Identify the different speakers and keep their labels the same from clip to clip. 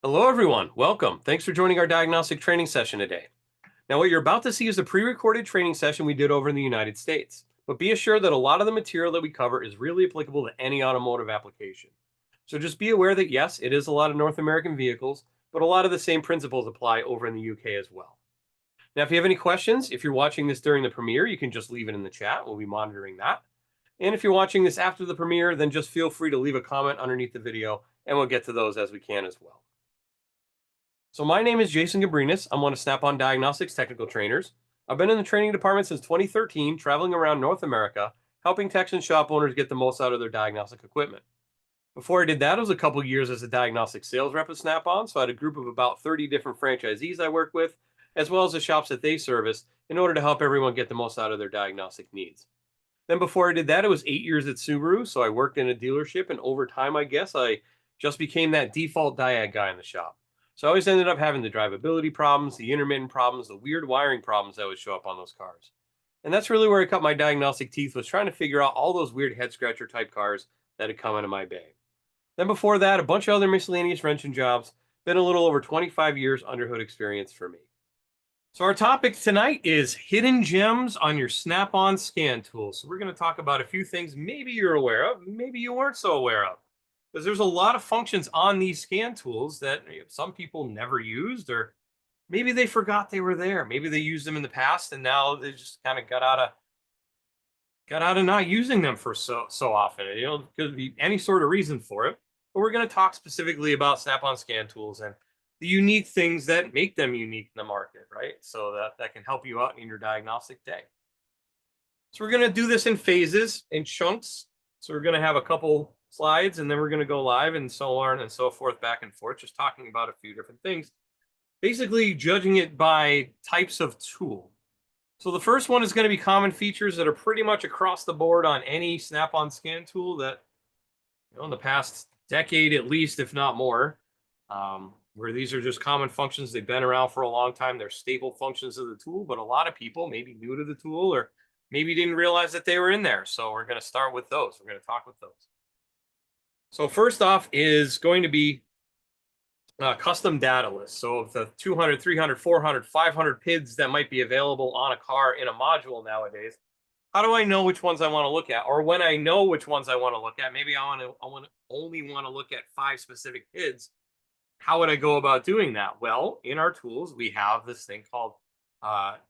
Speaker 1: Hello, everyone. Welcome. Thanks for joining our diagnostic training session today. Now, what you're about to see is a pre-recorded training session we did over in the United States. But be assured that a lot of the material that we cover is really applicable to any automotive application. So just be aware that yes, it is a lot of North American vehicles, but a lot of the same principles apply over in the UK as well. Now, if you have any questions, if you're watching this during the premiere, you can just leave it in the chat. We'll be monitoring that. And if you're watching this after the premiere, then just feel free to leave a comment underneath the video, and we'll get to those as we can as well. So my name is Jason Gabrenas. I'm one of Snap-on Diagnostics technical trainers. I've been in the training department since 2013, traveling around North America, helping techs and shop owners get the most out of their diagnostic equipment. Before I did that, it was a couple years as a diagnostic sales rep at Snap-on, so I had a group of about 30 different franchisees I worked with, as well as the shops that they service, in order to help everyone get the most out of their diagnostic needs. Then before I did that, it was 8 years at Subaru, so I worked in a dealership, and over time, I guess, I just became that default diag guy in the shop. So I always ended up having the drivability problems, the intermittent problems, the weird wiring problems that would show up on those cars. And that's really where I cut my diagnostic teeth, was trying to figure out all those weird head scratcher type cars that had come into my bay. Then before that, a bunch of other miscellaneous wrenching jobs. Been a little over 25 years under hood experience for me. So our topic tonight is hidden gems on your Snap-on scan tool. So we're going to talk about a few things maybe you're aware of, maybe you weren't so aware of. Because there's a lot of functions on these scan tools that some people never used, or maybe they forgot they were there. Maybe they used them in the past and now they just kind of got out of not using them for so often. Could be any sort of reason for it. But we're going to talk specifically about Snap-on scan tools and the unique things that make them unique in the market, right? So that can help you out in your diagnostic day. So we're going to do this in phases, in chunks. So we're going to have a couple slides, and then we're going to go live and so on and so forth, back and forth, just talking about a few different things. Basically judging it by types of tool. So the first one is going to be common features that are pretty much across the board on any Snap-on scan tool that, in the past decade at least, if not more, where these are just common functions. They've been around for a long time. They're staple functions of the tool, but a lot of people maybe new to the tool or maybe didn't realize that they were in there. So we're going to start with those. We're going to talk with those. So first off is going to be custom data lists. So of the 200, 300, 400, 500 PIDs that might be available on a car in a module nowadays, how do I know which ones I want to look at? Or when I know which ones I want to look at, maybe I only want to look at 5 specific PIDs. How would I go about doing that? Well, in our tools, we have this thing called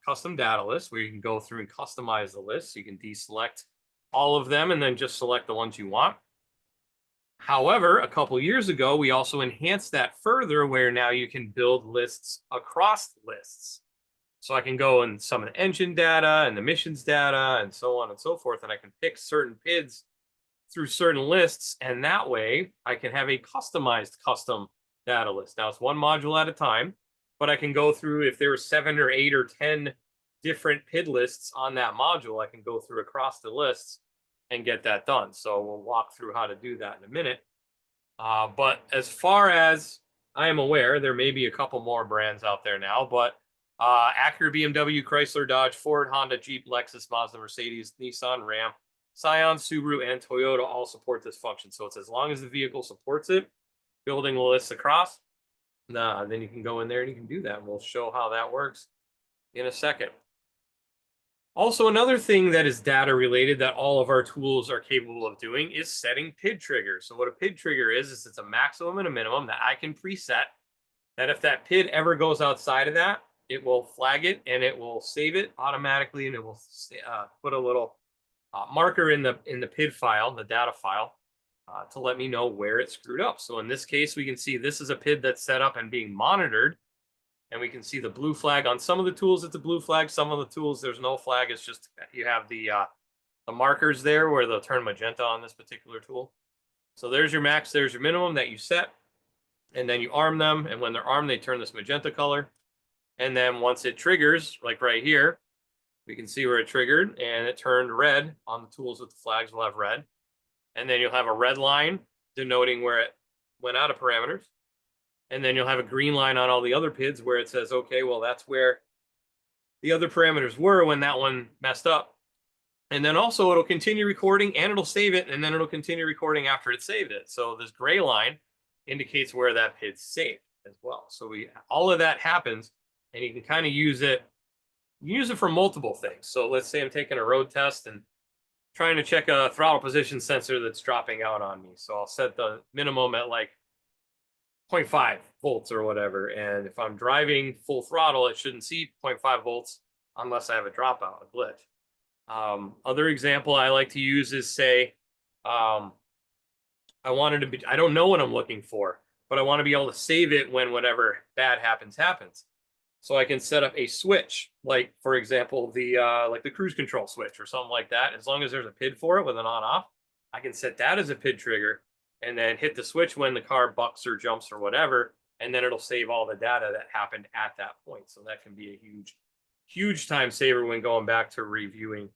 Speaker 1: custom data list, where you can go through and customize the list. So you can deselect all of them and then just select the ones you want. However, a couple years ago, we also enhanced that further, where now you can build lists across lists. So I can go in some of the engine data and the emissions data and so on and so forth, and I can pick certain PIDs through certain lists, and that way I can have a customized custom data list. Now it's one module at a time, but I can go through, if there are 7 or 8 or 10 different PID lists on that module, I can go through across the lists and get that done. So we'll walk through how to do that in a minute. But as far as I am aware, there may be a couple more brands out there now, but Acura, BMW, Chrysler, Dodge, Ford, Honda, Jeep, Lexus, Mazda, Mercedes, Nissan, Ram, Scion, Subaru, and Toyota all support this function. So it's as long as the vehicle supports it, building the list across, then you can go in there and you can do that. And we'll show how that works in a second. Also, another thing that is data related that all of our tools are capable of doing is setting PID triggers. So what a PID trigger is it's a maximum and a minimum that I can preset, that if that PID ever goes outside of that, it will flag it and it will save it automatically, and it will put a little marker in the PID file, the data file, to let me know where it screwed up. So in this case, we can see this is a PID that's set up and being monitored, and we can see the blue flag. On some of the tools, it's a blue flag. Some of the tools, there's no flag. It's just you have the markers there where they'll turn magenta on this particular tool. So there's your max, there's your minimum that you set, and then you arm them. And when they're armed, they turn this magenta color. And then once it triggers, like right here, we can see where it triggered and it turned red. On the tools with the flags will have red. And then you'll have a red line denoting where it went out of parameters. And then you'll have a green line on all the other PIDs where it says, okay, well, that's where the other parameters were when that one messed up. And then also it'll continue recording and it'll save it, and then it'll continue recording after it saved it. So this gray line indicates where that PID's saved. as well. So all of that happens, and you can kind of use it. You use it for multiple things. So let's say I'm taking a road test and trying to check a throttle position sensor that's dropping out on me. So I'll set the minimum at like 0.5 volts or whatever. And if I'm driving full throttle, it shouldn't see 0.5 volts unless I have a dropout, a glitch. Other example I like to use is say, I don't know what I'm looking for, but I want to be able to save it when whatever bad happens. So I can set up a switch, like for example, the cruise control switch or something like that. As long as there's a PID for it with an on-off, I can set that as a PID trigger and then hit the switch when the car bucks or jumps or whatever, and then it'll save all the data that happened at that point. So that can be a huge, huge time saver when going back to reviewing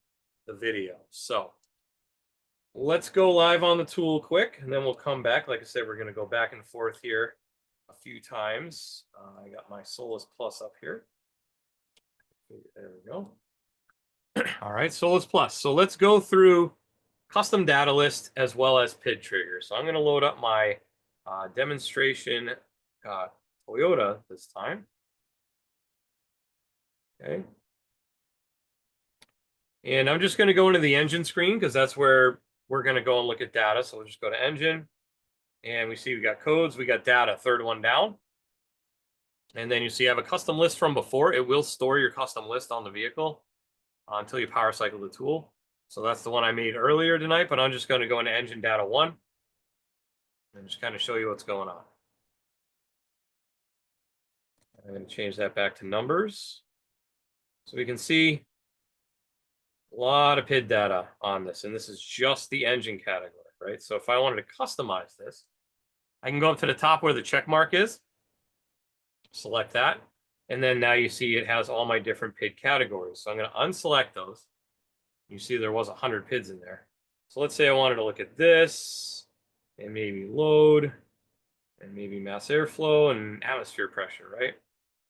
Speaker 1: the video. So let's go live on the tool quick, and then we'll come back. Like I said, we're going to go back and forth here a few times. I got my Solus Plus up here. There we go. All right, Solus Plus. So let's go through custom data list as well as PID trigger. So I'm going to load up my demonstration Toyota this time. Okay. And I'm just going to go into the engine screen because that's where we're going to go and look at data. So we'll just go to engine. And we see we got codes, we got data, third one down. And then you see I have a custom list from before. It will store your custom list on the vehicle until you power cycle the tool. So that's the one I made earlier tonight, but I'm just going to go into engine data 1 and just kind of show you what's going on. I'm going to change that back to numbers. So we can see a lot of PID data on this, and this is just the engine category, right? So if I wanted to customize this, I can go up to the top where the check mark is, select that, and then now you see it has all my different PID categories. So I'm going to unselect those. You see there was 100 PIDs in there. So let's say I wanted to look at this, and maybe load, and maybe mass airflow and atmosphere pressure, right?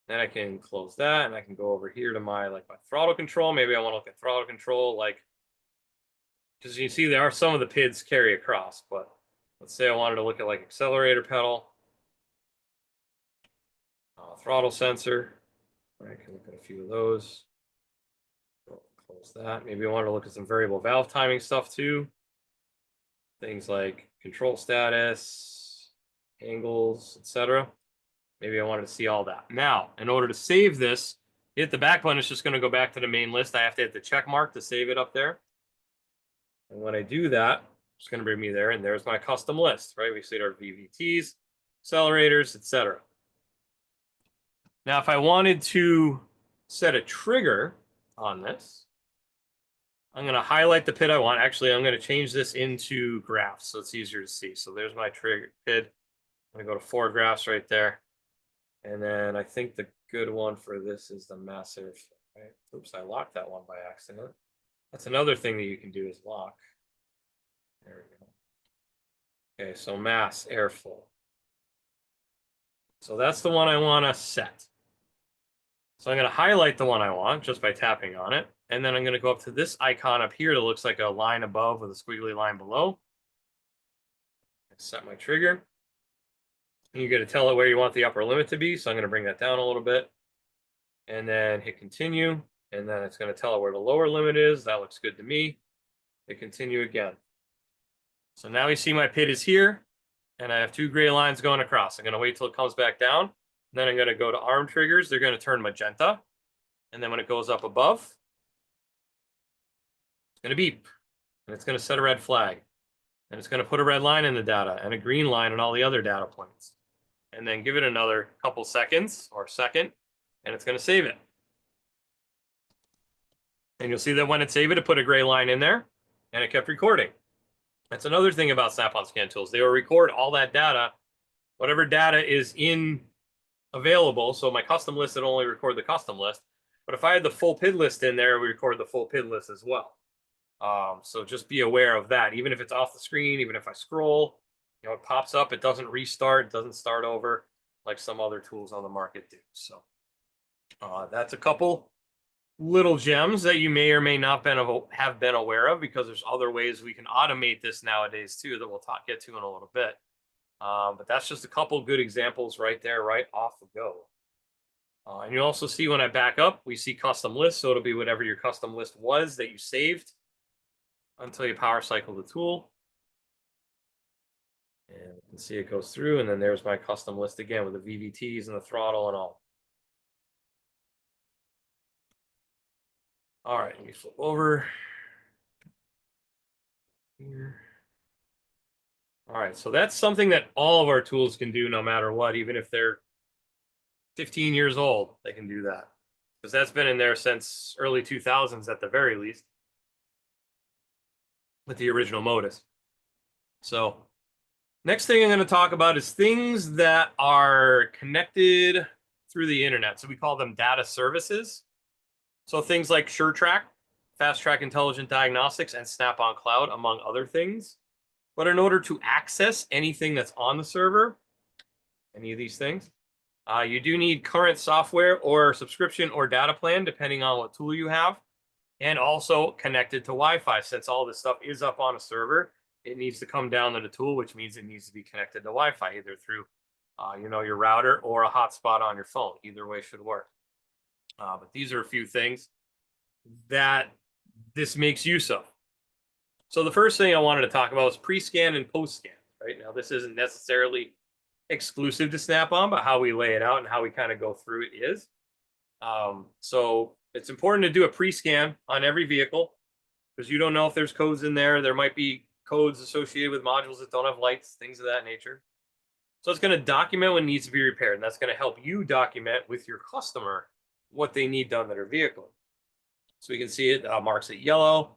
Speaker 1: Then I can close that, and I can go over here to my throttle control. Maybe I want to look at throttle control, because you see there are some of the PIDs carry across, but let's say I wanted to look at accelerator pedal, throttle sensor. I can look at a few of those. Close that. Maybe I wanted to look at some variable valve timing stuff too. Things like control status, angles, etc. Maybe I wanted to see all that. Now, in order to save this, hit the back button. It's just going to go back to the main list. I have to hit the check mark to save it up there. And when I do that, it's going to bring me there, and there's my custom list, right? We see our VVTs, accelerators, etc. Now, if I wanted to set a trigger on this, I'm going to highlight the PID I want. Actually, I'm going to change this into graphs so it's easier to see. So there's my trigger PID. I'm going to go to 4 graphs right there. And then I think the good one for this is the mass airflow, right? Oops, I locked that one by accident. That's another thing that you can do is lock. There we go. Okay, so mass airflow. So that's the one I want to set. So I'm going to highlight the one I want just by tapping on it. And then I'm going to go up to this icon up here that looks like a line above with a squiggly line below. Set my trigger. And you're going to tell it where you want the upper limit to be. So I'm going to bring that down a little bit. And then hit continue. And then it's going to tell it where the lower limit is. That looks good to me. Hit continue again. So now you see my PID is here. And I have 2 gray lines going across. I'm going to wait till it comes back down. Then I'm going to go to arm triggers. They're going to turn magenta. And then when it goes up above, it's going to beep. And it's going to set a red flag. And it's going to put a red line in the data and a green line in all the other data points. And then give it another couple seconds or second, and it's going to save it. And you'll see that when it saved it, it put a gray line in there, and it kept recording. That's another thing about Snap-on Scan tools. They will record all that data, whatever data is available. So my custom list, it'll only record the custom list. But if I had the full PID list in there, we record the full PID list as well. So just be aware of that. Even if it's off the screen, even if I scroll, it pops up. It doesn't restart. It doesn't start over like some other tools on the market do. So that's a couple little gems that you may or may not have been aware of, because there's other ways we can automate this nowadays too that we'll get to in a little bit. But that's just a couple good examples right there, right off the go. And you also see when I back up, we see custom list. So it'll be whatever your custom list was that you saved until you power cycle the tool. And you can see it goes through, and then there's my custom list again with the VVTs and the throttle and all. All right, let me flip over here. All right, so that's something that all of our tools can do no matter what, even if they're 15 years old, they can do that. Because that's been in there since early 2000s at the very least, with the original Modus. So next thing I'm going to talk about is things that are connected through the internet. So we call them data services. So things like SureTrack, Fast Track Intelligent Diagnostics, and Snap-on Cloud, among other things. But in order to access anything that's on the server, any of these things, you do need current software or subscription or data plan, depending on what tool you have, and also connected to Wi-Fi. Since all this stuff is up on a server, it needs to come down to the tool, which means it needs to be connected to Wi-Fi, either through, your router or a hotspot on your phone. Either way should work. But these are a few things that this makes use of. So the first thing I wanted to talk about is pre-scan and post-scan. Right now, this isn't necessarily exclusive to Snap-on, but how we lay it out and how we kind of go through it is. So it's important to do a pre-scan on every vehicle because you don't know if there's codes in there. There might be codes associated with modules that don't have lights, things of that nature. So it's going to document what needs to be repaired, and that's going to help you document with your customer what they need done to their vehicle. So we can see it marks it yellow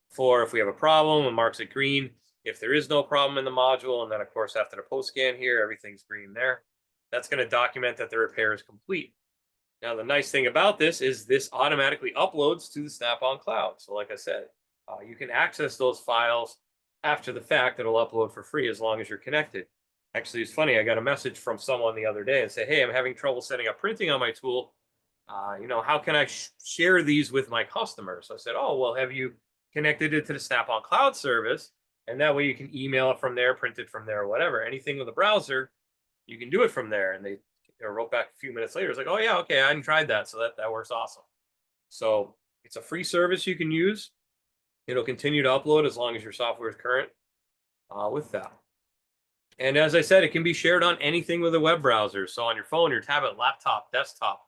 Speaker 1: for if we have a problem, and marks it green if there is no problem in the module. And then, of course, after the post scan here, everything's green there. That's going to document that the repair is complete. Now, the nice thing about this is this automatically uploads to the Snap-on Cloud. So like I said, you can access those files after the fact. It'll upload for free as long as you're connected. Actually, it's funny. I got a message from someone the other day and say, hey, I'm having trouble setting up printing on my tool. How can I share these with my customers? So I said, oh, well, have you connected it to the Snap-on Cloud service? And that way you can email it from there, print it from there, whatever. Anything with a browser, you can do it from there. And they wrote back a few minutes later. It's like, oh, yeah, okay, I hadn't tried that. So that works awesome. So it's a free service you can use. It'll continue to upload as long as your software is current with that. And as I said, it can be shared on anything with a web browser. So on your phone, your tablet, laptop, desktop,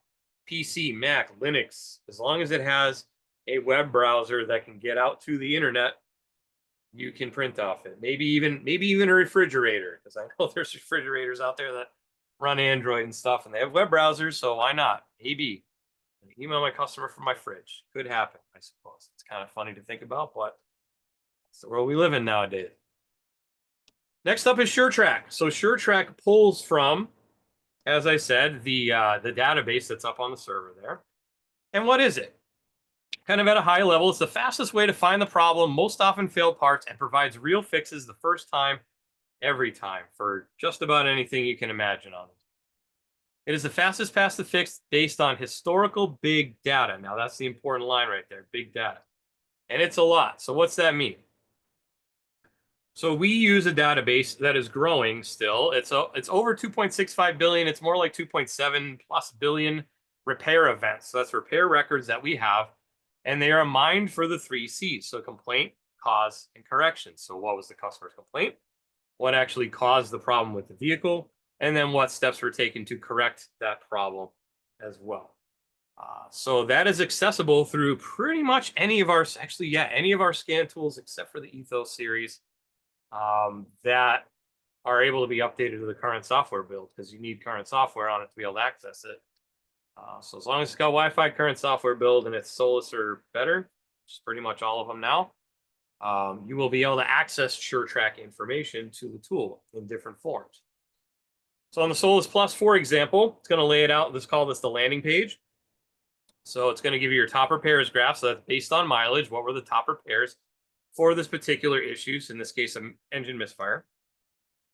Speaker 1: PC, Mac, Linux, as long as it has a web browser that can get out to the internet, you can print off it. Maybe even a refrigerator, because I know there's refrigerators out there that run Android and stuff, and they have web browsers, so why not? Maybe email my customer from my fridge. Could happen, I suppose. It's kind of funny to think about, but it's the world we live in nowadays. Next up is SureTrack. So SureTrack pulls from, as I said, the database that's up on the server there. And what is it? Kind of at a high level, it's the fastest way to find the problem, most often failed parts, and provides real fixes the first time, every time, for just about anything you can imagine on it. It is the fastest path to fix based on historical big data. Now, that's the important line right there, big data. And it's a lot. So what's that mean? So we use a database that is growing still. It's over 2.65 billion. It's more like 2.7 plus billion repair events. So that's repair records that we have. And they are mined for the 3 C's. So complaint, cause, and correction. So what was the customer's complaint? What actually caused the problem with the vehicle? And then what steps were taken to correct that problem as well. So that is accessible through pretty much any of our scan tools except for the Ethos series that are able to be updated to the current software build, because you need current software on it to be able to access it. So as long as it's got Wi-Fi, current software build, and it's Solus or better, which is pretty much all of them now, you will be able to access SureTrack information to the tool in different forms. So on the Solus Plus, for example, it's going to lay it out. Let's call this the landing page. So it's going to give you your top repairs graph. So that's based on mileage. What were the top repairs for this particular issue? So in this case, an engine misfire.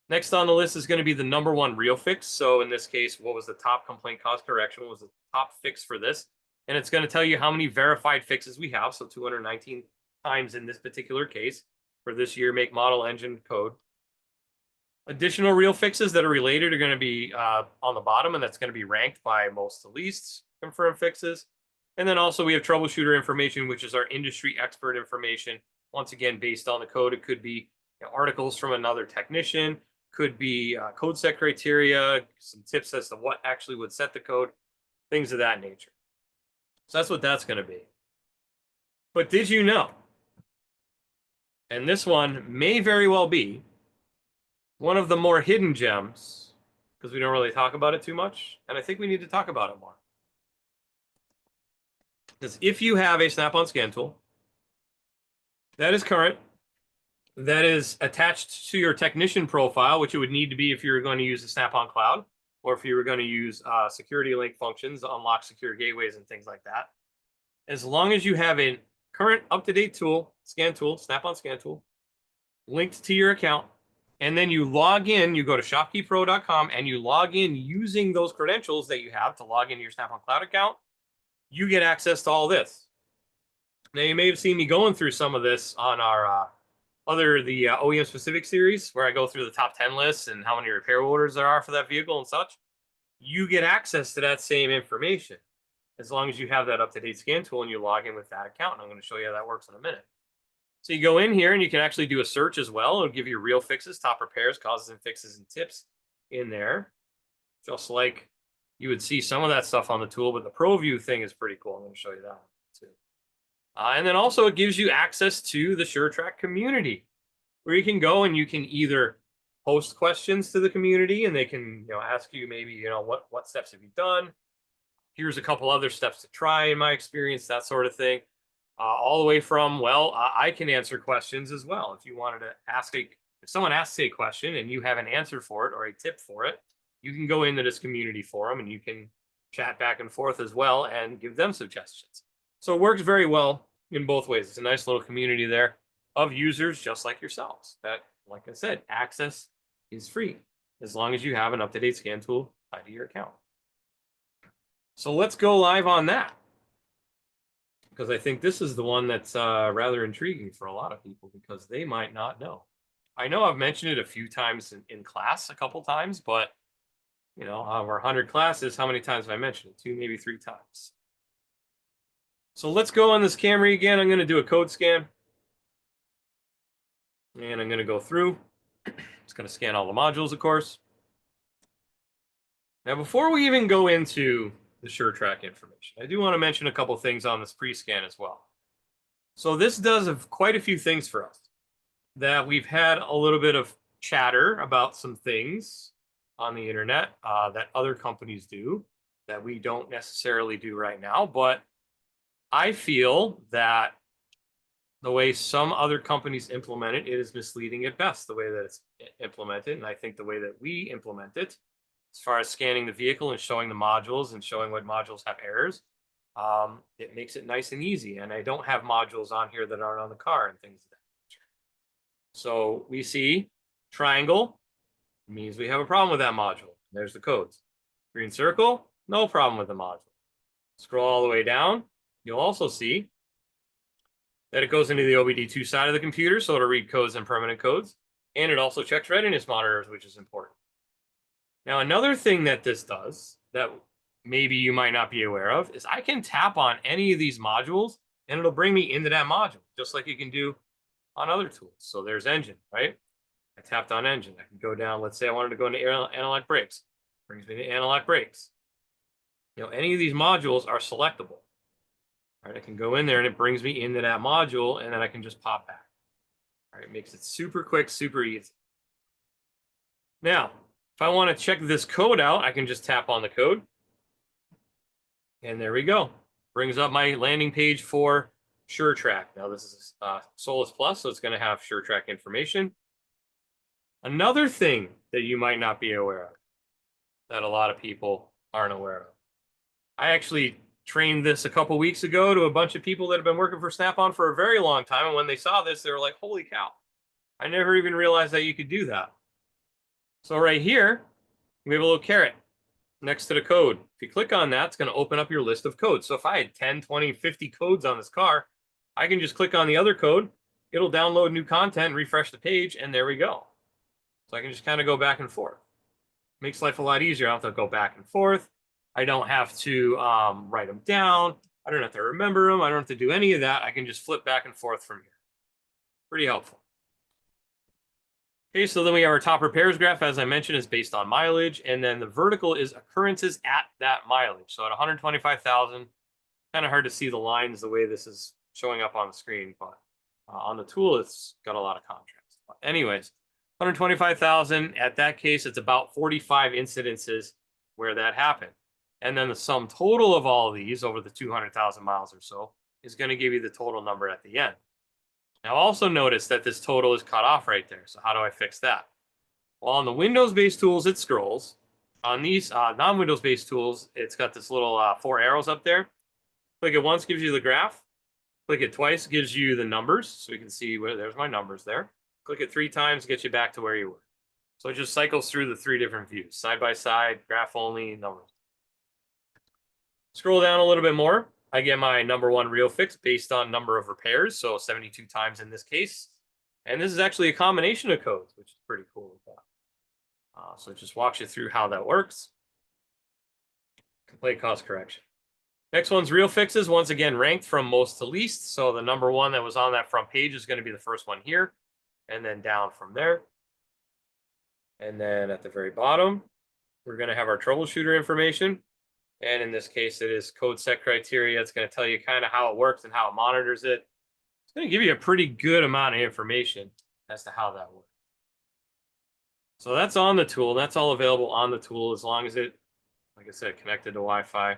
Speaker 1: Next on the list is going to be the #1 real fix. So in this case, what was the top complaint cause correction? What was the top fix for this? And it's going to tell you how many verified fixes we have. So 219 times in this particular case for this year, make, model, engine, code. Additional real fixes that are related are going to be on the bottom, and that's going to be ranked by most to least confirmed fixes. And then also we have troubleshooter information, which is our industry expert information. Once again, based on the code, it could be articles from another technician, could be code set criteria, some tips as to what actually would set the code, things of that nature. So that's what that's going to be. But did you know, and this one may very well be one of the more hidden gems, because we don't really talk about it too much, and I think we need to talk about it more. Because if you have a Snap-on scan tool that is current, that is attached to your technician profile, which it would need to be if you were going to use the Snap-on Cloud, or if you were going to use security link functions, unlock secure gateways and things like that. As long as you have a current up-to-date tool, scan tool, Snap-on scan tool, linked to your account, and then you log in, you go to shopkeypro.com and you log in using those credentials that you have to log into your Snap-on Cloud account, you get access to all this. Now, you may have seen me going through some of this on our the OEM specific series, where I go through the top 10 lists and how many repair orders there are for that vehicle and such. You get access to that same information as long as you have that up-to-date scan tool and you log in with that account. And I'm going to show you how that works in a minute. So you go in here and you can actually do a search as well. It'll give you real fixes, top repairs, causes and fixes, and tips in there. Just like you would see some of that stuff on the tool, but the ProView thing is pretty cool. I'm going to show you that one too. And then also it gives you access to the SureTrack community, where you can go and you can either post questions to the community and they can ask you maybe what steps have you done. Here's a couple other steps to try in my experience, that sort of thing. All the way from, I can answer questions as well. If you wanted to if someone asks a question and you have an answer for it or a tip for it, you can go into this community forum and you can chat back and forth as well and give them suggestions. So it works very well in both ways. It's a nice little community there of users just like yourselves that, like I said, access is free as long as you have an up-to-date scan tool tied to your account. So let's go live on that, because I think this is the one that's rather intriguing for a lot of people because they might not know. I know I've mentioned it a few times in class, a couple times, but over 100 classes, how many times have I mentioned it? 2, maybe 3 times. So let's go on this Camry again. I'm going to do a code scan. And I'm going to go through. It's going to scan all the modules, of course. Now, before we even go into the SureTrack information, I do want to mention a couple things on this pre-scan as well. So this does quite a few things for us that we've had a little bit of chatter about some things on the internet that other companies do that we don't necessarily do right now. But I feel that the way some other companies implement it, it is misleading at best, the way that it's implemented. And I think the way that we implement it, as far as scanning the vehicle and showing the modules and showing what modules have errors, it makes it nice and easy. And I don't have modules on here that aren't on the car and things of that nature. So we see triangle means we have a problem with that module. There's the codes. Green circle, no problem with the module. Scroll all the way down. You'll also see that it goes into the OBD2 side of the computer, so it'll read codes and permanent codes. And it also checks readiness monitors, which is important. Now, another thing that this does that maybe you might not be aware of is I can tap on any of these modules and it'll bring me into that module, just like you can do on other tools. So there's engine, right? I tapped on engine. I can go down. Let's say I wanted to go into analog brakes. Brings me to analog brakes. Any of these modules are selectable. All right, I can go in there and it brings me into that module, and then I can just pop back. All right, it makes it super quick, super easy. Now, if I want to check this code out, I can just tap on the code. And there we go. Brings up my landing page for SureTrack. Now, this is Solus Plus, so it's going to have SureTrack information. Another thing that you might not be aware of, that a lot of people aren't aware of. I actually trained this a couple weeks ago to a bunch of people that have been working for Snap-on for a very long time. And when they saw this, they were like, holy cow, I never even realized that you could do that. So right here, we have a little caret next to the code. If you click on that, it's going to open up your list of codes. So if I had 10, 20, 50 codes on this car, I can just click on the other code. It'll download new content, refresh the page, and there we go. So I can just kind of go back and forth. Makes life a lot easier. I don't have to go back and forth. I don't have to write them down. I don't have to remember them. I don't have to do any of that. I can just flip back and forth from here. Pretty helpful. Okay, so then we have our top repairs graph, as I mentioned, is based on mileage. And then the vertical is occurrences at that mileage. So at 125,000, kind of hard to see the lines the way this is showing up on the screen. But on the tool, it's got a lot of contrast. But anyways, 125,000, at that case, it's about 45 incidences where that happened. And then the sum total of all of these over the 200,000 miles or so is going to give you the total number at the end. Now, also notice that this total is cut off right there. So how do I fix that? Well, on the Windows-based tools, it scrolls. On these non-Windows-based tools, it's got this little 4 arrows up there. Click it once, gives you the graph. Click it twice, gives you the numbers. So you can see where there's my numbers there. Click it 3 times, gets you back to where you were. So it just cycles through the 3 different views, side by side, graph only, numbers. Scroll down a little bit more. I get my number 1 real fix based on number of repairs, so 72 times in this case. And this is actually a combination of codes, which is pretty cool with that. So it just walks you through how that works. Complete cost correction. Next one's real fixes, once again ranked from most to least. So the number 1 that was on that front page is going to be the first one here, and then down from there. And then at the very bottom, we're going to have our troubleshooter information. And in this case, it is code set criteria. It's going to tell you kind of how it works and how it monitors it. It's going to give you a pretty good amount of information as to how that works. So that's on the tool. That's all available on the tool as long as it, like I said, connected to Wi-Fi.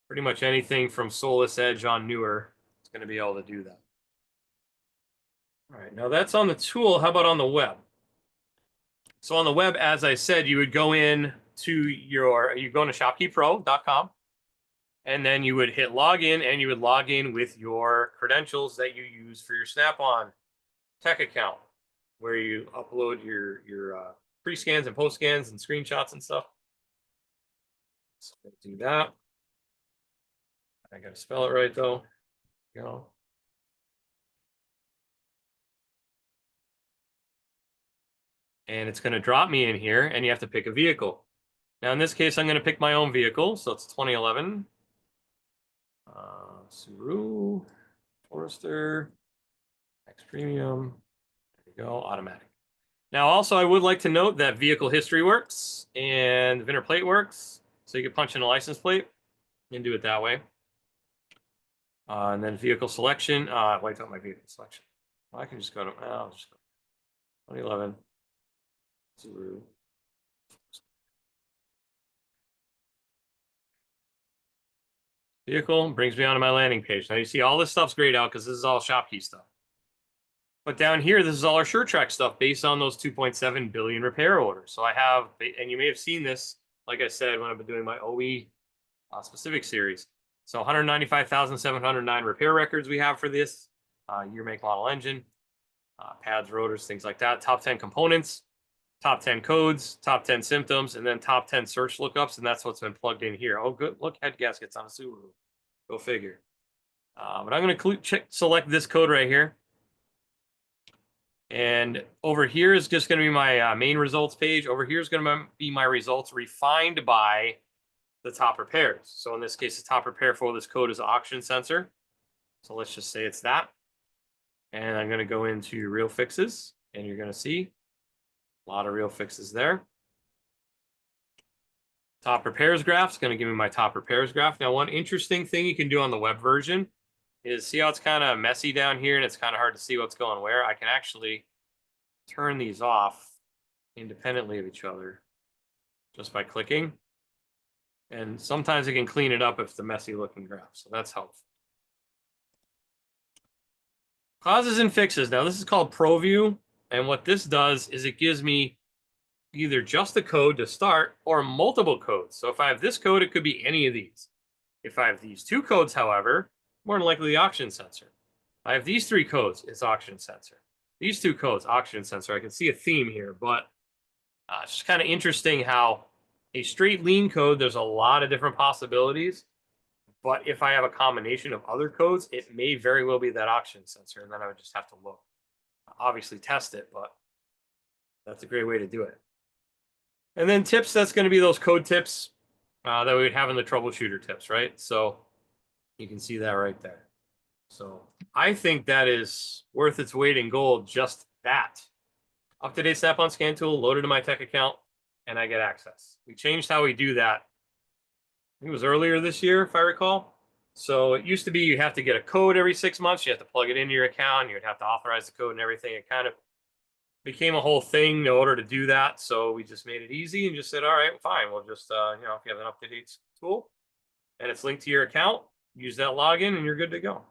Speaker 1: Pretty much anything from Solus Edge on newer, it's going to be able to do that. All right, now that's on the tool. How about on the web? So on the web, as I said, you would go in to you go to shopkeypro.com, and then you would hit login, and you would log in with your credentials that you use for your Snap-on tech account, where you upload your pre-scans and post-scans and screenshots and stuff. So do that. I gotta spell it right though. You know. And it's gonna drop me in here, and you have to pick a vehicle. Now, in this case, I'm going to pick my own vehicle. So it's 2011 Subaru Forester X Premium. There you go, automatic. Now, also, I would like to note that vehicle history works and VIN or plate works. So you can punch in a license plate and do it that way. And then vehicle selection. Wiped out my vehicle selection. Well, I can just go to, I'll just go 2011 Subaru. Vehicle brings me onto my landing page. Now you see all this stuff's grayed out because this is all Shopkey stuff. But down here, this is all our SureTrack stuff based on those 2.7 billion repair orders. So I have, and you may have seen this, like I said, when I've been doing my OE specific series. So 195,709 repair records we have for this year, make, model, engine, pads, rotors, things like that. Top 10 components, top 10 codes, top 10 symptoms, and then top 10 search lookups, and that's what's been plugged in here. Oh, good. Look, head gaskets on a Subaru. Go figure. But I'm going to select this code right here. And over here is just going to be my main results page. Over here is going to be my results refined by the top repairs. So in this case, the top repair for this code is auction sensor. So let's just say it's that. And I'm going to go into real fixes, and you're going to see a lot of real fixes there. Top repairs graph is going to give me my top repairs graph. Now, one interesting thing you can do on the web version is see how it's kind of messy down here and it's kind of hard to see what's going where. I can actually turn these off independently of each other just by clicking. And sometimes it can clean it up if it's a messy looking graph. So that's helpful. Causes and fixes. Now, this is called ProView. And what this does is it gives me either just the code to start or multiple codes. So if I have this code, it could be any of these. If I have these 2 codes, however, more than likely the auction sensor. I have these 3 codes, it's auction sensor. These 2 codes, auction sensor. I can see a theme here, but it's just kind of interesting how a straight lean code, there's a lot of different possibilities. But if I have a combination of other codes, it may very well be that auction sensor, and then I would just have to look. Obviously test it, but That's a great way to do it. And then tips, that's going to be those code tips that we would have in the troubleshooter tips, right? So you can see that right there. So I think that is worth its weight in gold, just that. Up-to-date Snap-on Scan tool loaded to my tech account, and I get access. We changed how we do that. I think it was earlier this year, if I recall. So it used to be you have to get a code every 6 months. You have to plug it into your account. You'd have to authorize the code and everything. It kind of became a whole thing in order to do that. So we just made it easy and just said, all right, fine. We'll just, if you have an up-to-date tool and it's linked to your account, use that login and you're good to go.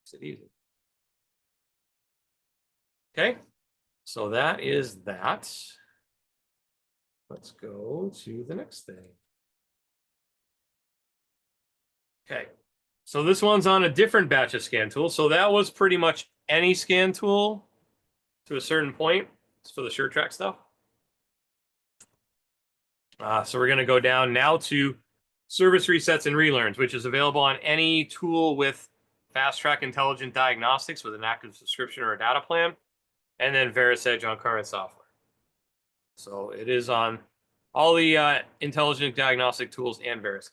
Speaker 1: It's easy. Okay. So that is that. Let's go to the next thing. Okay. So this one's on a different batch of scan tools. So that was pretty much any scan tool to a certain point. It's for the SureTrack stuff. So we're going to go down now to service resets and relearns, which is available on any tool with Fast Track Intelligent Diagnostics with an active subscription or a data plan, and then VeriSedge on current software. So it is on all the intelligent diagnostic tools and VeriSedge.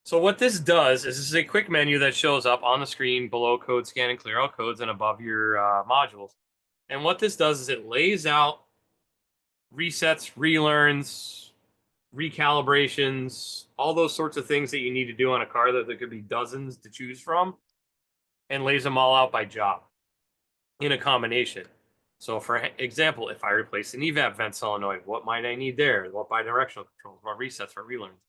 Speaker 1: So what this does is this is a quick menu that shows up on the screen below code scan and clear out codes and above your modules. And what this does is it lays out resets, relearns, recalibrations, all those sorts of things that you need to do on a car that there could be dozens to choose from, and lays them all out by job in a combination. So for example, if I replace an evap vent solenoid, what might I need there? What bidirectional controls? What resets? What relearns?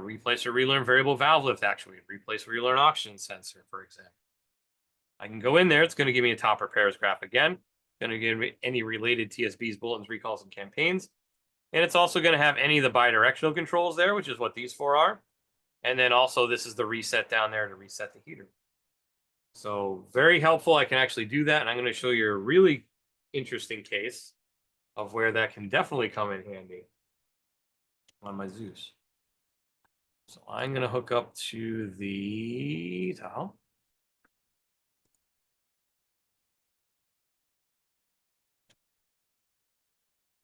Speaker 1: Replace or relearn variable valve lift actuator, replace or relearn oxygen sensor, for example. I can go in there. It's going to give me a top repairs graph again. Going to give me any related TSBs, bulletins, recalls, and campaigns. And it's also going to have any of the bidirectional controls there, which is what these four are. And then also this is the reset down there to reset the heater. So very helpful. I can actually do that. And I'm going to show you a really interesting case of where that can definitely come in handy on my Zeus. So I'm going to hook up to the towel.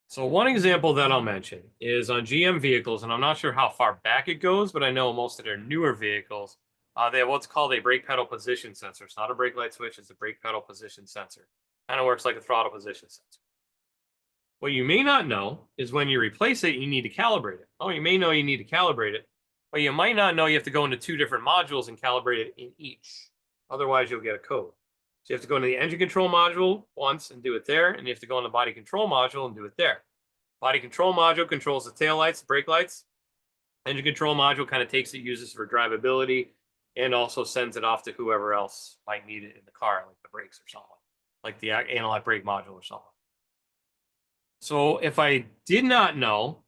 Speaker 1: So one example that I'll mention is on GM vehicles, and I'm not sure how far back it goes, but I know most of their newer vehicles, they have what's called a brake pedal position sensor. It's not a brake light switch, it's a brake pedal position sensor. Kind of works like a throttle position sensor. What you may not know is when you replace it, you need to calibrate it. Oh, you may know you need to calibrate it, but you might not know you have to go into two different modules and calibrate it in each. Otherwise, you'll get a code. So you have to go into the engine control module once and do it there, and you have to go in the body control module and do it there. Body control module controls the tail lights, brake lights. Engine control module kind of takes it, uses it for drivability, and also sends it off to whoever else might need it in the car, like the brakes or something, like the analog brake module or something. So if I did not know,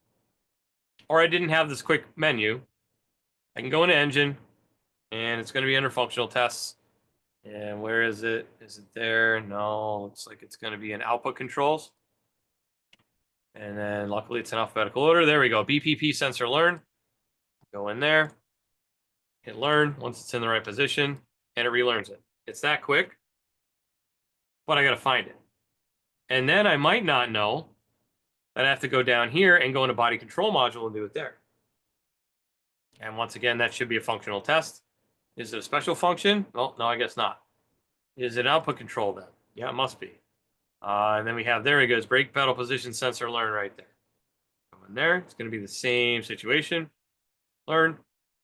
Speaker 1: or I didn't have this quick menu, I can go into engine, and it's going to be under functional tests. And where is it? Is it there? No, looks like it's going to be in output controls. And then luckily it's in alphabetical order. There we go. BPP sensor learn. Go in there, hit learn once it's in the right position, and it relearns it. It's that quick, but I got to find it. And then I might not know that I have to go down here and go into body control module and do it there. And once again, that should be a functional test. Is it a special function? Well, no, I guess not. Is it output control then? Yeah, it must be. And then we have, there it goes, brake pedal position sensor learn right there. Go in there. It's going to be the same situation. Learn.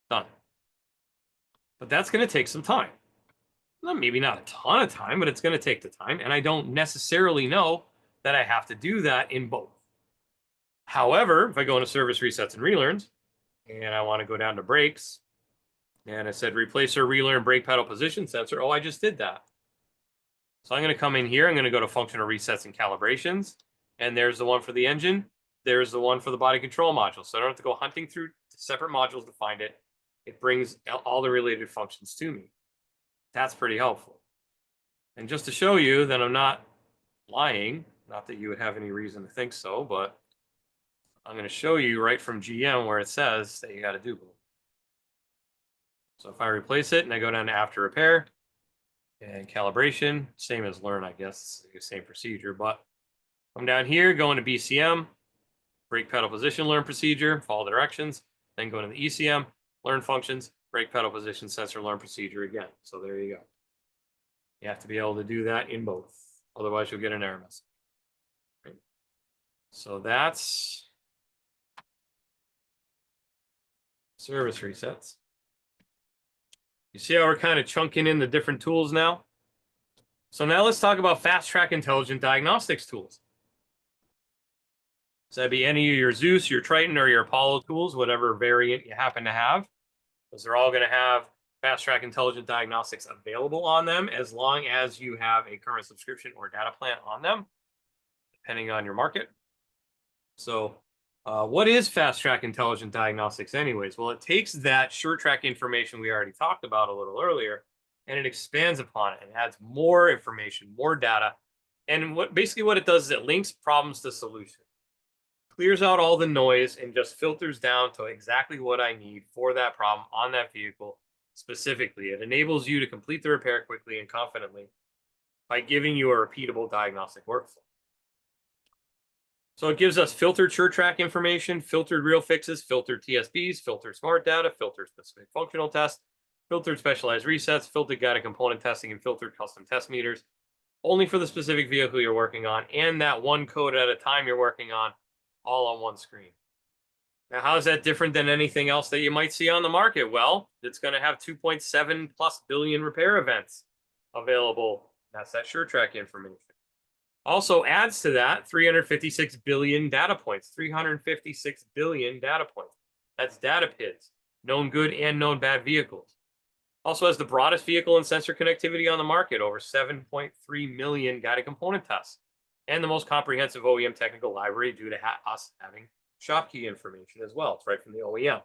Speaker 1: Done. But that's going to take some time. Well, maybe not a ton of time, but it's going to take the time. And I don't necessarily know that I have to do that in both. However, if I go into service resets and relearns, and I want to go down to brakes, and I said replace or relearn brake pedal position sensor. Oh, I just did that. So I'm going to come in here. I'm going to go to functional resets and calibrations. And there's the one for the engine. There's the one for the body control module. So I don't have to go hunting through separate modules to find it. It brings all the related functions to me. That's pretty helpful. And just to show you that I'm not lying, not that you would have any reason to think so, but I'm going to show you right from GM where it says that you got to do both. So if I replace it and I go down to after repair and calibration, same as learn, I guess, it's the same procedure, but Come down here, go into BCM, brake pedal position, learn procedure, follow the directions, then go into the ECM, learn functions, brake pedal position, sensor, learn procedure again. So there you go. You have to be able to do that in both. Otherwise, you'll get an error message. Right? So that's service resets. You see how we're kind of chunking in the different tools now? So now let's talk about fast track intelligent diagnostics tools. So that'd be any of your Zeus, your Triton, or your Apollo tools, whatever variant you happen to have. Because they're all going to have fast track intelligent diagnostics available on them as long as you have a current subscription or data plan on them, depending on your market. So what is fast track intelligent diagnostics anyways? Well, it takes that SureTrack information we already talked about a little earlier, and it expands upon it and adds more information, more data. And basically what it does is it links problems to solutions, clears out all the noise, and just filters down to exactly what I need for that problem on that vehicle specifically. It enables you to complete the repair quickly and confidently by giving you a repeatable diagnostic workflow. So it gives us filtered SureTrack information, filtered real fixes, filtered TSBs, filtered smart data, filtered specific functional tests, filtered specialized resets, filtered guided component testing, and filtered custom test meters, only for the specific vehicle you're working on, and that one code at a time you're working on, all on one screen. Now, how is that different than anything else that you might see on the market? Well, it's going to have 2.7 plus billion repair events available. That's that SureTrack information. Also adds to that 356 billion data points, 356 billion data points. That's data PIDs, known good and known bad vehicles. Also has the broadest vehicle and sensor connectivity on the market, over 7.3 million guided component tests, and the most comprehensive OEM technical library due to us having shop key information as well. It's right from the OEM.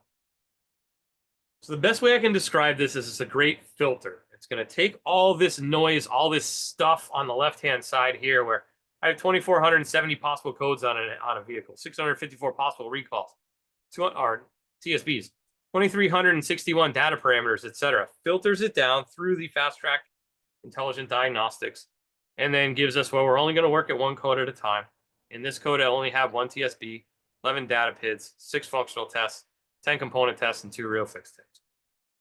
Speaker 1: So the best way I can describe this is it's a great filter. It's going to take all this noise, all this stuff on the left-hand side here where I have 2,470 possible codes on a vehicle, 654 possible recalls, TSBs, 2,361 data parameters, etc. Filters it down through the fast track intelligent diagnostics, and then gives us, well, we're only going to work at one code at a time. In this code, I only have one TSB, 11 data PIDs, 6 functional tests, 10 component tests, and 2 real fix tests.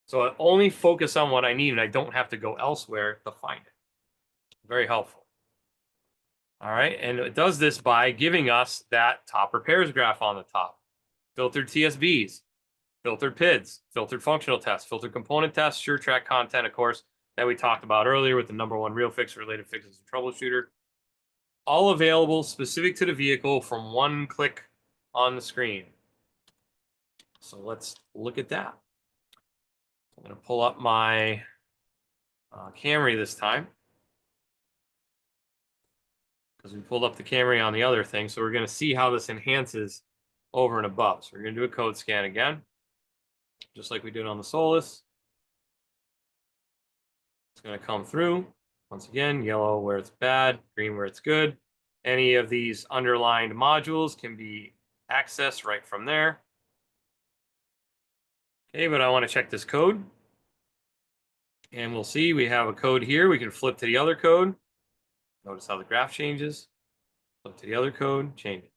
Speaker 1: So I only focus on what I need, and I don't have to go elsewhere to find it. Very helpful. All right, and it does this by giving us that top repairs graph on the top. Filtered TSBs, filtered PIDs, filtered functional tests, filtered component tests, SureTrack content, of course, that we talked about earlier with the #1 real fix, related fixes, and troubleshooter. All available specific to the vehicle from one click on the screen. So let's look at that. I'm going to pull up my Camry this time, because we pulled up the Camry on the other thing. So we're going to see how this enhances over and above. So we're going to do a code scan again, just like we did on the Solus. It's going to come through. Once again, yellow where it's bad, green where it's good. Any of these underlined modules can be accessed right from there. Okay, but I want to check this code. And we'll see we have a code here. We can flip to the other code. Notice how the graph changes. Flip to the other code, change it.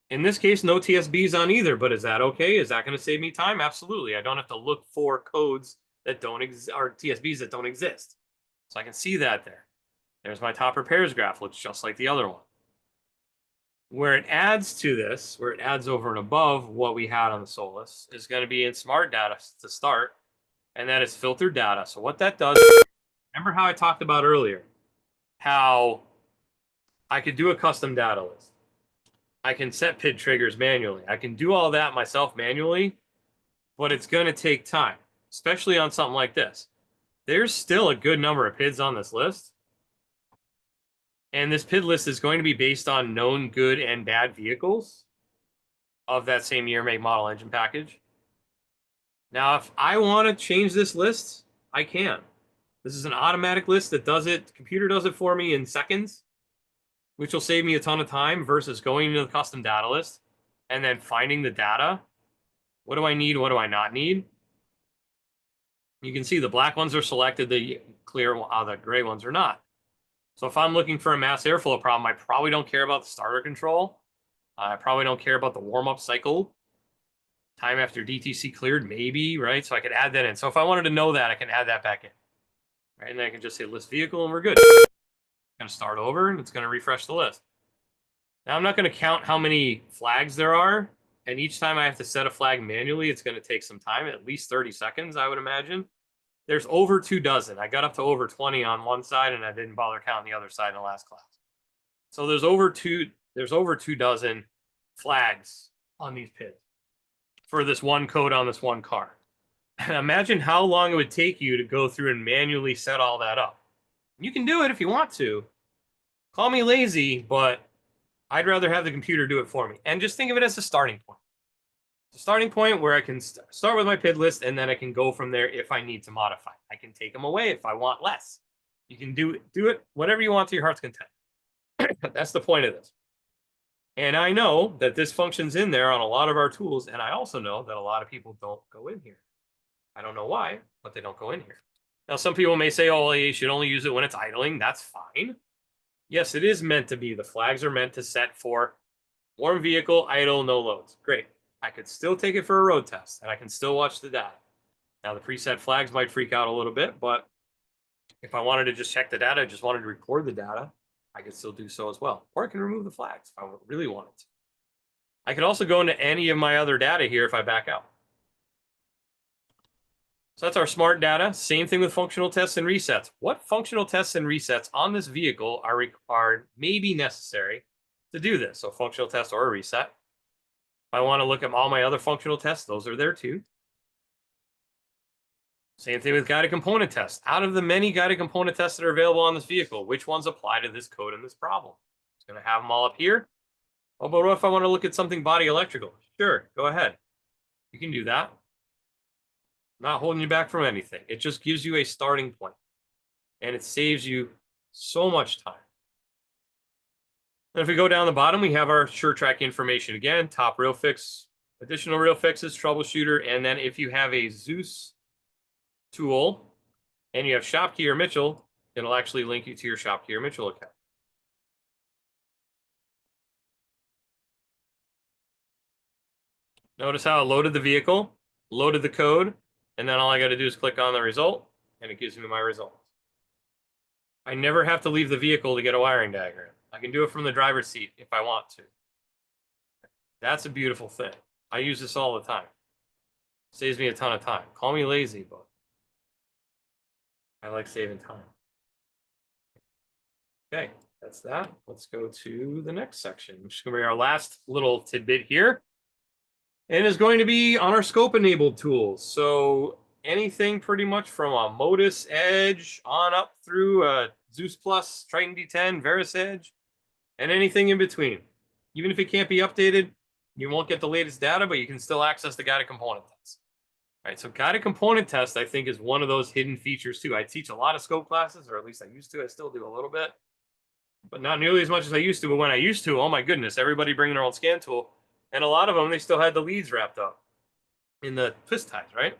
Speaker 1: In this case, no TSBs on either, but is that okay? Is that going to save me time? Absolutely. I don't have to look for codes that don't exist, or TSBs that don't exist. So I can see that there. There's my top repairs graph. Looks just like the other one. Where it adds to this, where it adds over and above what we had on the Solus, is going to be in smart data to start, and that is filtered data. So what that does, remember how I talked about earlier, how I could do a custom data list. I can set PID triggers manually. I can do all that myself manually, but it's going to take time, especially on something like this. There's still a good number of PIDs on this list. And this PID list is going to be based on known good and bad vehicles of that same year, make, model, engine package. Now, if I want to change this list, I can. This is an automatic list that does it. The computer does it for me in seconds, which will save me a ton of time versus going into the custom data list and then finding the data. What do I need? What do I not need? You can see the black ones are selected, the clear, the gray ones are not. So if I'm looking for a mass airflow problem, I probably don't care about the starter control. I probably don't care about the warm-up cycle. Time after DTC cleared, maybe, right? So I could add that in. So if I wanted to know that, I can add that back in. Right? And then I can just say list vehicle and we're good. Going to start over and it's going to refresh the list. Now I'm not going to count how many flags there are. And each time I have to set a flag manually, it's going to take some time, at least 30 seconds, I would imagine. There's over 2 dozen. I got up to over 20 on one side and I didn't bother counting the other side in the last class. So there's over 2 dozen flags on these PIDs for this one code on this one car. And imagine how long it would take you to go through and manually set all that up. You can do it if you want to. Call me lazy, but I'd rather have the computer do it for me. And just think of it as a starting point. It's a starting point where I can start with my PID list and then I can go from there if I need to modify. I can take them away if I want less. You can do it whatever you want to your heart's content. That's the point of this. And I know that this functions in there on a lot of our tools, and I also know that a lot of people don't go in here. I don't know why, but they don't go in here. Now, some people may say, oh, well, you should only use it when it's idling. That's fine. Yes, it is meant to be. The flags are meant to set for warm vehicle, idle, no loads. Great. I could still take it for a road test, and I can still watch the data. Now, the preset flags might freak out a little bit, but if I wanted to just check the data, just wanted to record the data, I could still do so as well. Or I can remove the flags if I really wanted to. I could also go into any of my other data here if I back out. So that's our smart data. Same thing with functional tests and resets. What functional tests and resets on this vehicle are maybe necessary to do this? So functional test or a reset. If I want to look at all my other functional tests, those are there too. Same thing with guided component tests. Out of the many guided component tests that are available on this vehicle, which ones apply to this code and this problem? It's going to have them all up here. Oh, but what if I want to look at something body electrical? Sure, go ahead. You can do that. Not holding you back from anything. It just gives you a starting point, and it saves you so much time. And if we go down the bottom, we have our SureTrack information again, top real fix, additional real fixes, troubleshooter, and then if you have a Zeus tool and you have Shopkey or Mitchell, it'll actually link you to your Shopkey or Mitchell account. Notice how it loaded the vehicle, loaded the code, and then all I got to do is click on the result, and it gives me my results. I never have to leave the vehicle to get a wiring diagram. I can do it from the driver's seat if I want to. That's a beautiful thing. I use this all the time. Saves me a ton of time. Call me lazy, but I like saving time. Okay, that's that. Let's go to the next section, which is going to be our last little tidbit here. And is going to be on our scope enabled tools. So anything pretty much from a Modus Edge on up through a Zeus Plus, Triton D10, Veris Edge, and anything in between. Even if it can't be updated, you won't get the latest data, but you can still access the guided component test. All right, so guided component test, I think, is one of those hidden features too. I teach a lot of scope classes, or at least I used to. I still do a little bit, but not nearly as much as I used to. But when I used to, oh my goodness, everybody bringing their own scan tool. And a lot of them, they still had the leads wrapped up in the twist ties, right?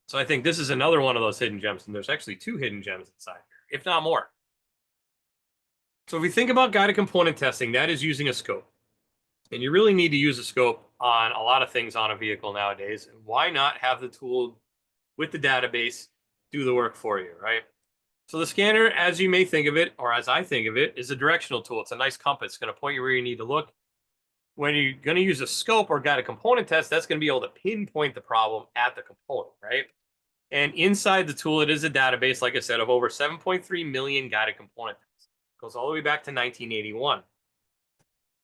Speaker 1: So I think this is another one of those hidden gems. And there's actually 2 hidden gems inside here, if not more. So if we think about guided component testing, that is using a scope. And you really need to use a scope on a lot of things on a vehicle nowadays. And why not have the tool with the database do the work for you, right? So the scanner, as you may think of it, or as I think of it, is a directional tool. It's a nice compass. It's going to point you where you need to look. When you're going to use a scope or guided component test, that's going to be able to pinpoint the problem at the component, right? And inside the tool, it is a database, like I said, of over 7.3 million guided component tests. It goes all the way back to 1981.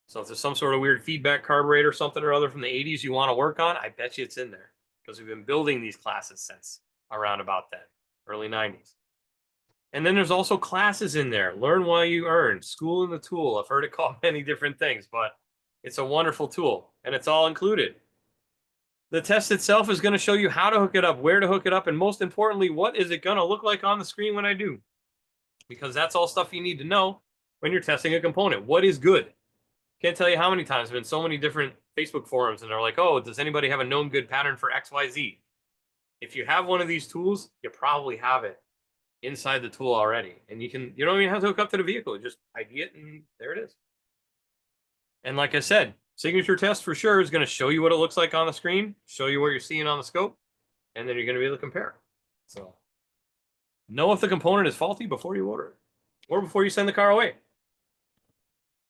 Speaker 1: So if there's some sort of weird feedback carburetor or something or other from the 80s you want to work on, I bet you it's in there, because we've been building these classes since around about then, early 90s. And then there's also classes in there. Learn while you earn, school in the tool. I've heard it called many different things, but it's a wonderful tool, and it's all included. The test itself is going to show you how to hook it up, where to hook it up, and most importantly, what is it going to look like on the screen when I do? Because that's all stuff you need to know when you're testing a component. What is good? Can't tell you how many times I've been in so many different Facebook forums, and they're like, oh, does anybody have a known good pattern for XYZ? If you have one of these tools, you probably have it. inside the tool already. And you don't even have to hook up to the vehicle. Just ID it and there it is. And like I said, signature test for sure is going to show you what it looks like on the screen, show you what you're seeing on the scope, and then you're going to be able to compare. So know if the component is faulty before you order it or before you send the car away.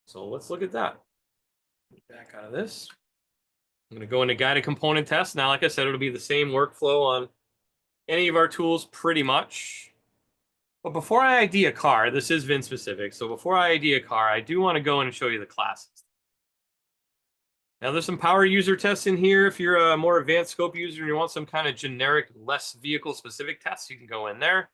Speaker 1: So let's look at that. Back out of this. I'm going to go into guided component test. Now, like I said, it'll be the same workflow on any of our tools pretty much. But before I ID a car, this is VIN specific. So before I ID a car, I do want to go in and show you the classes. Now there's some power user tests in here. If you're a more advanced scope user and you want some kind of generic, less vehicle specific tests, you can go in there.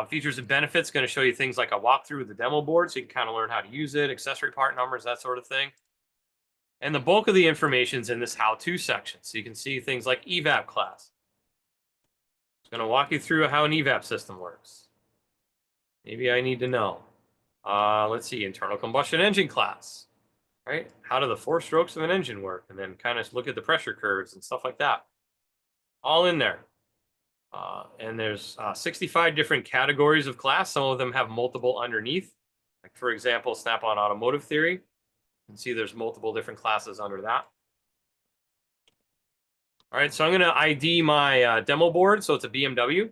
Speaker 1: Features and benefits, going to show you things like a walkthrough with the demo board so you can kind of learn how to use it, accessory part numbers, that sort of thing. And the bulk of the information is in this how-to section. So you can see things like EVAP class. It's going to walk you through how an EVAP system works. Maybe I need to know. Let's see, internal combustion engine class. Right? How do the 4 strokes of an engine work? And then kind of look at the pressure curves and stuff like that. All in there. And there's 65 different categories of class. Some of them have multiple underneath. Like for example, Snap-on Automotive Theory. You can see there's multiple different classes under that. All right, so I'm going to ID my demo board. So it's a BMW.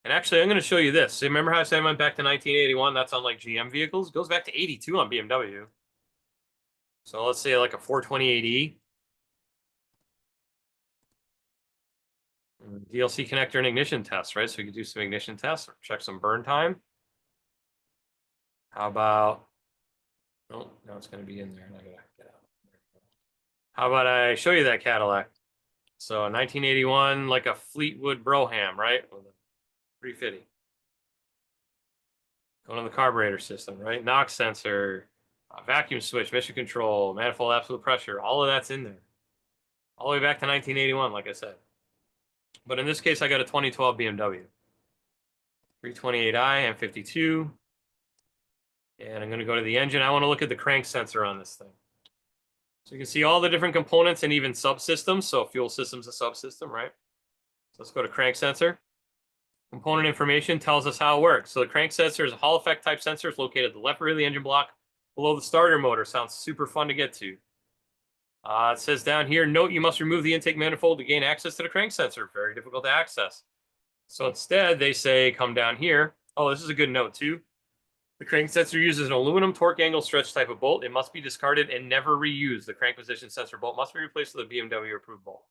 Speaker 1: And actually, I'm going to show you this. So remember how I said I went back to 1981? That's on like GM vehicles. It goes back to 82 on BMW. So let's say like a 428E. DLC connector and ignition test, right? So we could do some ignition tests, or check some burn time. How about, oh, no, it's going to be in there. And I gotta get out. How about I show you that Cadillac? So 1981, like a Fleetwood Brougham, right? With a 350. Going on the carburetor system, right? NOx sensor, vacuum switch, mission control, manifold absolute pressure, all of that's in there. All the way back to 1981, like I said. But in this case, I got a 2012 BMW. 328i M52. And I'm going to go to the engine. I want to look at the crank sensor on this thing. So you can see all the different components and even subsystems. So fuel system's a subsystem, right? So let's go to crank sensor. Component information tells us how it works. So the crank sensor is a Hall effect type sensor. It's located at the left rear of the engine block below the starter motor. Sounds super fun to get to. It says down here, note you must remove the intake manifold to gain access to the crank sensor. Very difficult to access. So instead, they say come down here. Oh, this is a good note too. The crank sensor uses an aluminum torque angle stretch type of bolt. It must be discarded and never reused. The crank position sensor bolt must be replaced with a BMW approved bolt.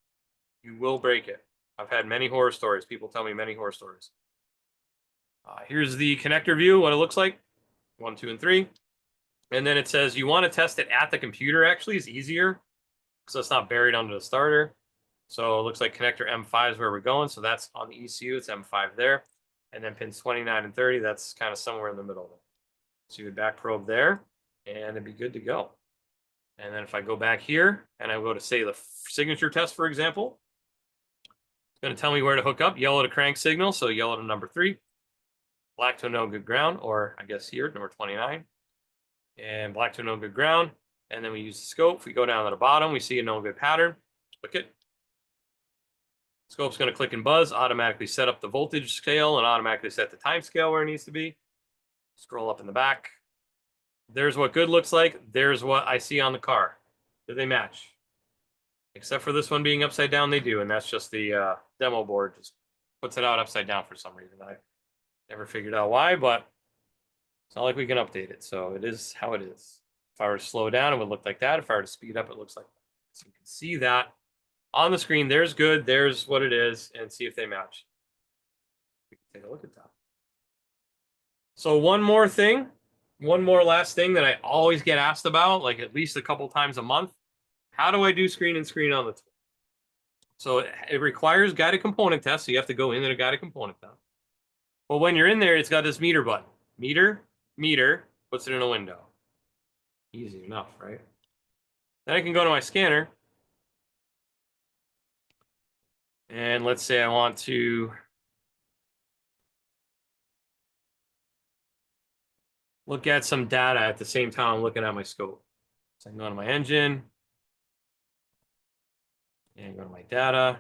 Speaker 1: You will break it. I've had many horror stories. People tell me many horror stories. Here's the connector view, what it looks like. 1, 2, and 3. And then it says you want to test it at the computer, actually, is easier. So it's not buried under the starter. So it looks like connector M5 is where we're going. So that's on the ECU. It's M5 there. And then pins 29 and 30, that's kind of somewhere in the middle. So you would back probe there, and it'd be good to go. And then if I go back here, and I go to, say, the signature test, for example, it's going to tell me where to hook up. Yellow to crank signal, so yellow to number 3. Black to no good ground, or I guess here, number 29. And black to no good ground. And then we use the scope. If we go down to the bottom, we see a no good pattern. Click it. Scope's going to click and buzz, automatically set up the voltage scale, and automatically set the time scale where it needs to be. Scroll up in the back. There's what good looks like. There's what I see on the car. Do they match? Except for this one being upside down, they do. And that's just the demo board. Just puts it out upside down for some reason. I never figured out why, but it's not like we can update it. So it is how it is. If I were to slow down, it would look like that. If I were to speed up, it looks like that. So you can see that on the screen. There's good. There's what it is. And see if they match. We can take a look at that. So one more last thing that I always get asked about, like at least a couple times a month. How do I do screen and screen on the tool? So it requires guided component test. So you have to go into the guided component test. But when you're in there, it's got this meter button. Meter, puts it in a window. Easy enough, right? Then I can go to my scanner. And let's say I want to look at some data at the same time I'm looking at my scope. So I can go to my engine and go to my data.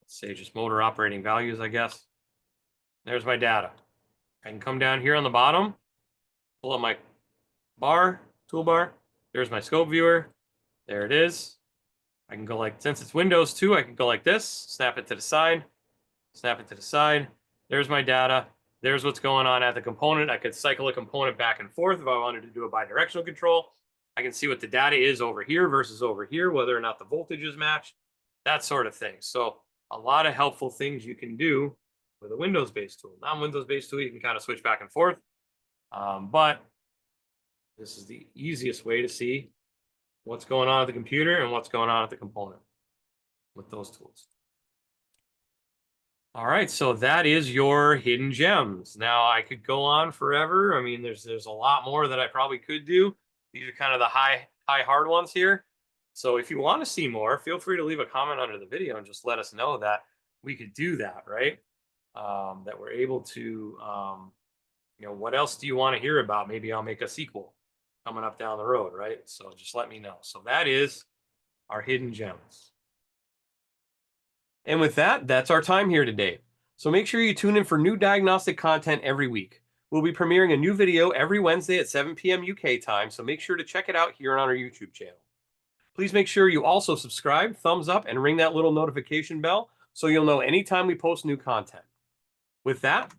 Speaker 1: Let's say just motor operating values, I guess. There's my data. I can come down here on the bottom, pull up my toolbar. There's my scope viewer. There it is. I can go like, since it's Windows 2, I can go like this, snap it to the side, snap it to the side. There's my data. There's what's going on at the component. I could cycle a component back and forth if I wanted to do a bidirectional control. I can see what the data is over here versus over here, whether or not the voltage is matched, that sort of thing. So a lot of helpful things you can do with a Windows-based tool. Non-Windows-based tool, you can kind of switch back and forth. But this is the easiest way to see what's going on at the computer and what's going on at the component with those tools. All right, so that is your hidden gems. Now I could go on forever. I mean, there's a lot more that I probably could do. These are kind of the high hard ones here. So if you want to see more, feel free to leave a comment under the video and just let us know that we could do that, right? That we're able to, you know, what else do you want to hear about? Maybe I'll make a sequel coming up down the road, right? So just let me know. So that is our hidden gems. And with that, that's our time here today. So make sure you tune in for new diagnostic content every week. We'll be premiering a new video every Wednesday at 7 p.m. UK time, so make sure to check it out here on our YouTube channel. Please make sure you also subscribe, thumbs up, and ring that little notification bell so you'll know anytime we post new content. With that,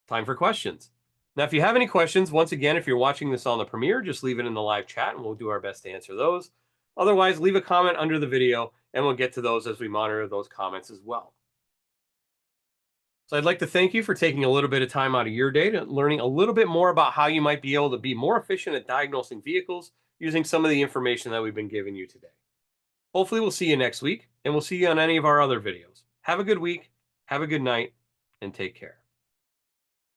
Speaker 1: time for questions. Now, if you have any questions, once again, if you're watching this on the premiere, just leave it in the live chat and we'll do our best to answer those. Otherwise, leave a comment under the video and we'll get to those as we monitor those comments as well. So I'd like to thank you for taking a little bit of time out of your day to learning a little bit more about how you might be able to be more efficient at diagnosing vehicles using some of the information that we've been giving you today. Hopefully we'll see you next week and we'll see you on any of our other videos. Have a good week, have a good night, and take care.